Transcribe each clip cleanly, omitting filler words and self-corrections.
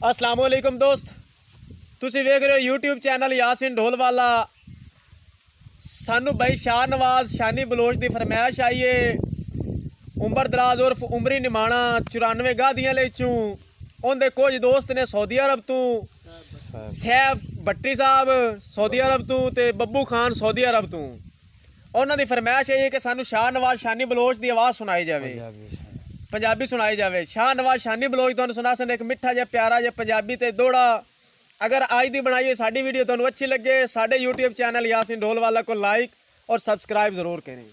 अस्सलाम वालेकुम दोस्त, तुसी वेख रहे हो यूट्यूब चैनल यासिन ढोलवाला। सानू भाई शाह नवाज शानी बलोच की फरमाइश आई है। उम्र दराज उर्फ उमरी निमाणा 94 गादियां ले चूं उनके कुछ दोस्त ने सऊदी अरब तू, सैफ भट्टी साहब सऊदी अरब तू ते बब्बू खान सऊदी अरब तू। उन्होंने फरमाइश है कि सानू शाह नवाज शानी बलोच की आवाज़ सुनाई जाए, पंजाबी सुनाई जाए। शाह नवाज शानी बलोच तुहानू सुना सन एक मिठा जिहा प्यारा जिहा पंजाबी ते दोड़ा। अगर आज दी बनाई साडी वीडियो तुहानू अच्छी लगे, साडे यूट्यूब चैनल यासिन ढोलवाला को लाइक और सब्सक्राइब जरूर करें।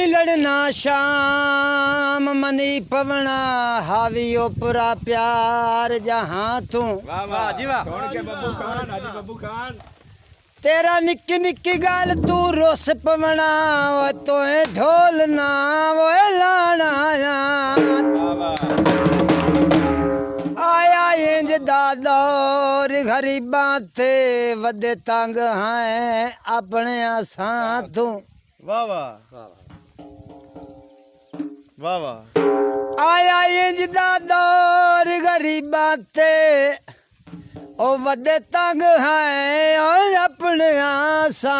लड़ना शाम मनी पवना हावी ओपरा प्यार जहां तू। वाह जी वाह। बब्बू खान तेरा निक्की निक्की गाल तू रोस पवना वो तो ढोलना वो लाना आया इंज दादौर गरीबां ते वदे तंग हैं अपने आसां तू। वाह वाह वाह वाह। आया इंज दा दौर गरीबां ते ओ वदे तंग है और अपने आसां।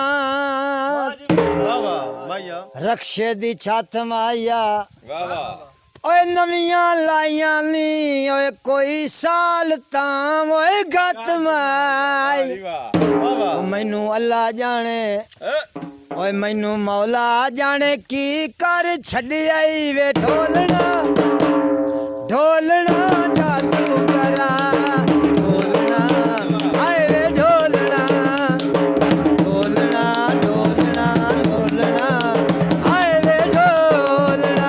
वाह वाह भैया। रक्षे दी छत माया वाह वाह। ओए नवियां लाइयां नी ओए कोई साल तां ओए गत माई। वाह वाह। मैनू अल्लाह जाने ओए मैनू मौला जाने की कर छड़ी आई वे ढोलना ढोलना जादूगरा ढोलना आए वे ढोलना ढोलना ढोलना ढोलना आए वे ढोलना।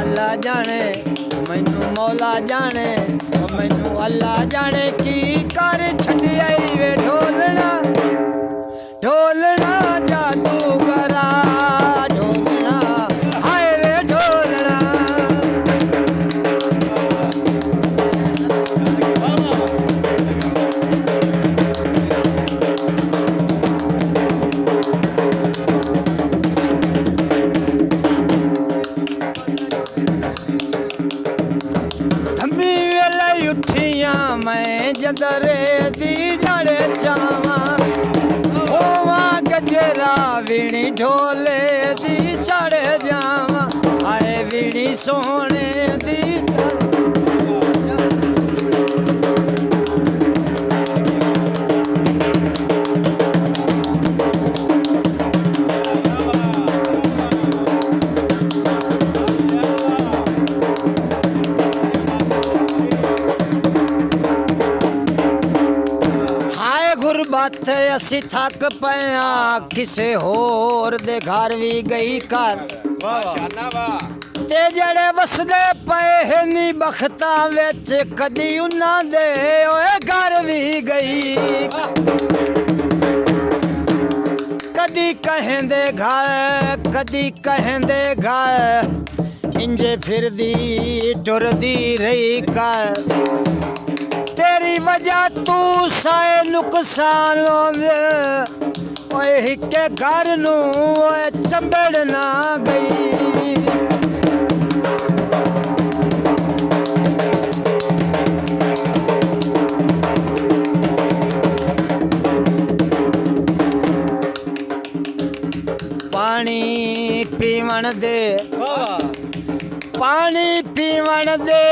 अल्लाह जाने मैनू मौला जाने मैनू अल्लाह जाने की कर छड़ी आई वे ढोलना ढोलना जादूगरा ढोलना आए वे ढोलना। मैं जंदरे दी जड़े चावा होवा गजरा वीणी ढोले दी चढ़ जावा आए वीणी सोने दी गुरबत असी थक पया किसे होर दे घर भी गई कर ते जड़े वसदे पे नी बखतां विच कदी उन्हां दे ओए घर भी गई। कदी कहेंदे घर कदी कहेंदे घर इंजे फिरदी टुरदी रही कर। तेरी वजह तू साए नुकसान ओए हिके घर नू ओए चंबड़ ना गई। पानी पीवण दे पानी पीवण दे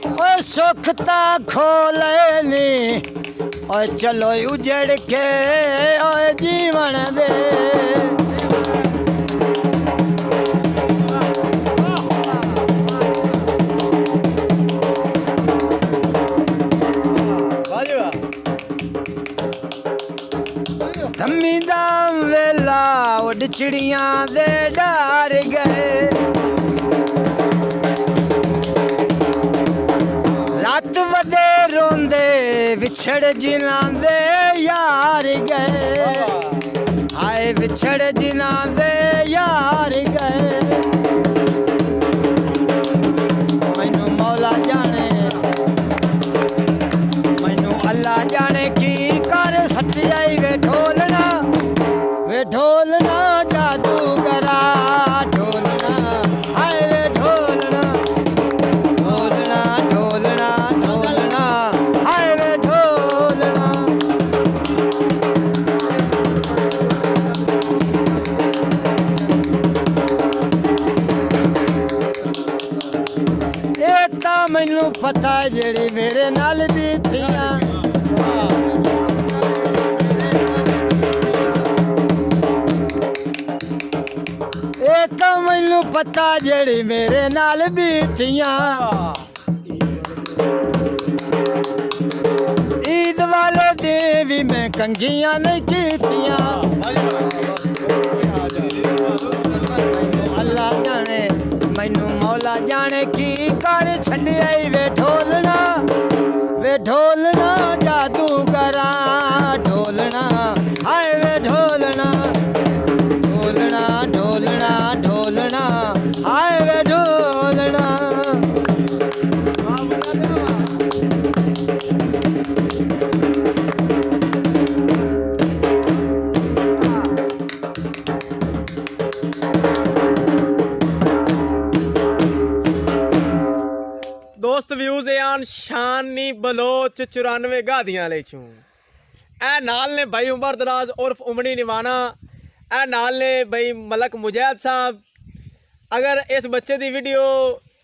ओए सुखता खोले नी ओए चलो उजड़ के ओए जीवन दे। धम्मी दा वेला उड़ चिड़ियां दे डर गए रात वदे रोंदे विछड़ जिन्हां दे यार गए। हाय ਇਹ ਵਿਛੜ ਜਿਨ੍ਹਾਂ ਦੇ ਯਾਰ ਗਏ ਮੈਨੂੰ ਮੌਲਾ ਜਾਣੇ ਮੈਨੂੰ ਅੱਲਾ ਜਾਣੇ ਕੀ ਕਰ ਸੱਟਿਆਈ ਵੇ ਢੋਲਣਾ ਜਾਦੂਗਰਾ ਢੋਲਣਾ ਹਾਏ ਵੇ ਢੋਲਣਾ ਢੋਲਣਾ ਢੋਲਣਾ ਢੋਲਣਾ ਹਾਏ ਵੇ ਢੋਲਣਾ ਇਹ ਤਾਂ ਮੈਨੂੰ ਪਤਾ ਜਿਹੜੀ ਮੇਰੇ ਨਾਲ ਬੀਤੀਆਂ ਇਹ ਤਾਂ ਮੈਨੂੰ ਪਤਾ ਜਿਹੜੀ ਮੇਰੇ ਨਾਲ ਬੀਤੀਆਂ ਈਦ ਵਾਲੇ ਦੇ ਵੀ ਮੈਂ ਕੰਗੀਆਂ ਨਹੀਂ ਕੀਤੀਆਂ ਮੈਨੂੰ ਅੱਲਾ ਜਾਣੇ ਮੈਨੂੰ ਮੌਲਾ ਜਾਣੇ ਕੀ ਕਰ ਛੱਡਿਆ ਈ ਵੇ ਢੋਲਣਾ ਜਾਦੂਗਰਾ ਢੋਲਣਾ ਹਾਏ ਵੇ ਢੋਲਣਾ ਢੋਲਣਾ ਢੋਲਣਾ ਢੋਲਣਾ ਹਾਏ ਵੇ ਢੋਲਣਾ ਦੋਸਤ ਵਿਊਜ਼ ਆਨ ਸ਼ਾਨੀ ਬਲੋਚ 94 ਗਾਦੀਆਂ ਲੈ ਚੋਂ ਇਹ ਨਾਲ ਨੇ ਭਾਈ ਉਮਰ ਦਰਾਜ਼ ਉਰਫ ਉਮੜੀ ਨਿਵਾਣਾ ਇਹ ਨਾਲ ਨੇ ਭਾਈ ਮਲਕ ਮੁਜਾਹਿਦ ਸਾਹਿਬ ਅਗਰ ਇਸ ਬੱਚੇ ਦੀ ਵੀਡੀਓ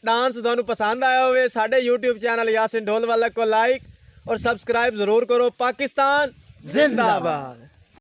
डांस ਤੁਹਾਨੂੰ पसंद आया होवे साडे YouTube चैनल यासिन ढोलवाला को लाइक और सब्सक्राइब जरूर करो। पाकिस्तान जिंदाबाद।